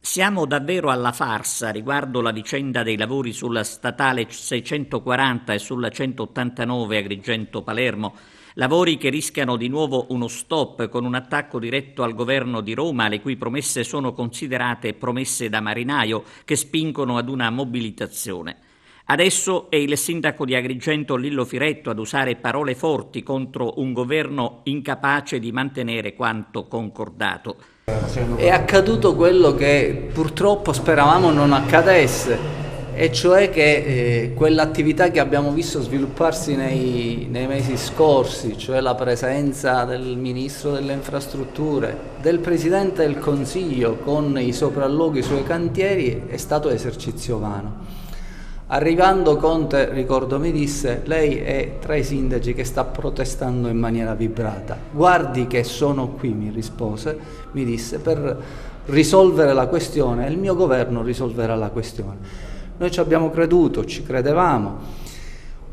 Siamo davvero alla farsa riguardo la vicenda dei lavori sulla statale 640 e sulla 189 Agrigento-Palermo, lavori che rischiano di nuovo uno stop con un attacco diretto al governo di Roma, le cui promesse sono considerate promesse da marinaio che spingono ad una mobilitazione. Adesso è il sindaco di Agrigento Lillo Firetto ad usare parole forti contro un governo incapace di mantenere quanto concordato. È accaduto quello che purtroppo speravamo non accadesse, e cioè che quell'attività che abbiamo visto svilupparsi nei mesi scorsi, cioè la presenza del Ministro delle Infrastrutture, del Presidente del Consiglio con i sopralluoghi sui cantieri, è stato esercizio vano. Arrivando Conte, ricordo, mi disse: lei è tra i sindaci che sta protestando in maniera vibrata. Guardi che sono qui, mi rispose, mi disse, per risolvere la questione, e il mio governo risolverà la questione. Noi ci abbiamo creduto, ci credevamo.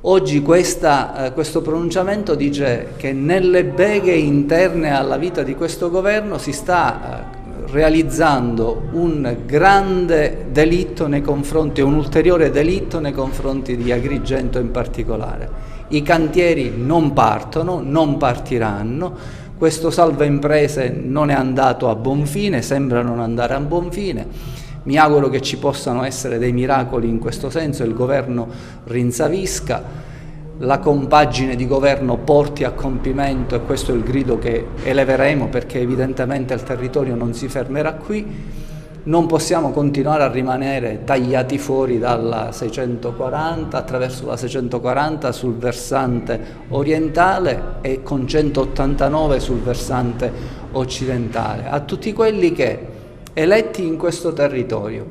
Oggi questo pronunciamento dice che nelle beghe interne alla vita di questo governo si sta realizzando un grande delitto nei confronti, un ulteriore delitto nei confronti di Agrigento in particolare. I cantieri non partono, non partiranno, questo salva imprese non è andato a buon fine, sembra non andare a buon fine. Mi auguro che ci possano essere dei miracoli in questo senso, il governo rinsavisca, la compagine di governo porti a compimento, e questo è il grido che eleveremo, perché evidentemente il territorio non si fermerà qui. Non possiamo continuare a rimanere tagliati fuori dalla 640, attraverso la 640 sul versante orientale e con 189 sul versante occidentale. A tutti quelli che, eletti in questo territorio,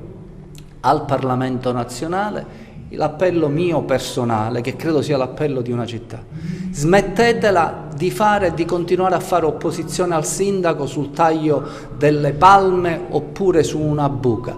al Parlamento nazionale, l'appello mio personale, che credo sia l'appello di una città: smettetela di fare e di continuare a fare opposizione al sindaco sul taglio delle palme oppure su una buca.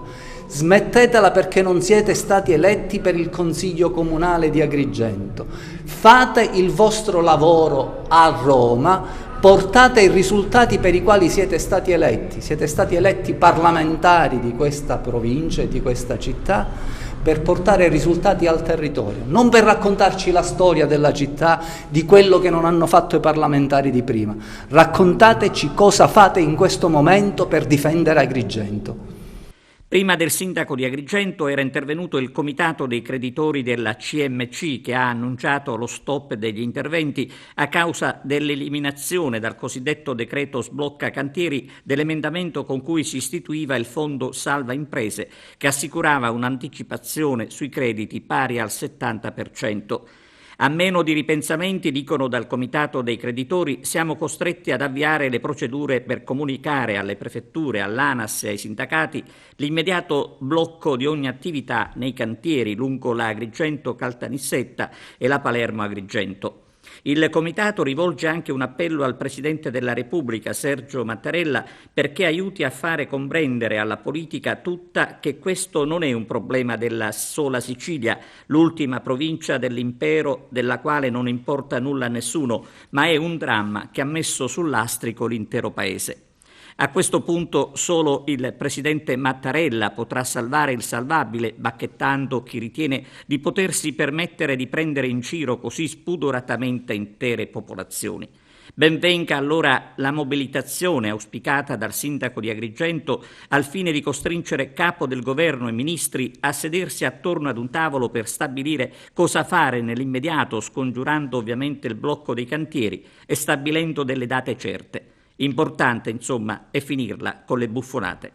Smettetela, perché non siete stati eletti per il Consiglio Comunale di Agrigento. Fate il vostro lavoro a Roma, portate i risultati per i quali siete stati eletti parlamentari di questa provincia e di questa città, per portare risultati al territorio, non per raccontarci la storia della città, di quello che non hanno fatto i parlamentari di prima. Raccontateci cosa fate in questo momento per difendere Agrigento. Prima del sindaco di Agrigento era intervenuto il comitato dei creditori della CMC, che ha annunciato lo stop degli interventi a causa dell'eliminazione dal cosiddetto decreto sblocca cantieri dell'emendamento con cui si istituiva il fondo salva imprese, che assicurava un'anticipazione sui crediti pari al 70%. A meno di ripensamenti, dicono dal comitato dei creditori, siamo costretti ad avviare le procedure per comunicare alle prefetture, all'ANAS e ai sindacati l'immediato blocco di ogni attività nei cantieri lungo la Agrigento-Caltanissetta e la Palermo-Agrigento. Il comitato rivolge anche un appello al Presidente della Repubblica, Sergio Mattarella, perché aiuti a fare comprendere alla politica tutta che questo non è un problema della sola Sicilia, l'ultima provincia dell'impero della quale non importa nulla a nessuno, ma è un dramma che ha messo sul lastrico l'intero paese. A questo punto solo il presidente Mattarella potrà salvare il salvabile, bacchettando chi ritiene di potersi permettere di prendere in giro così spudoratamente intere popolazioni. Ben venga allora la mobilitazione auspicata dal sindaco di Agrigento al fine di costringere capo del governo e ministri a sedersi attorno ad un tavolo per stabilire cosa fare nell'immediato, scongiurando ovviamente il blocco dei cantieri e stabilendo delle date certe. Importante, insomma, è finirla con le buffonate.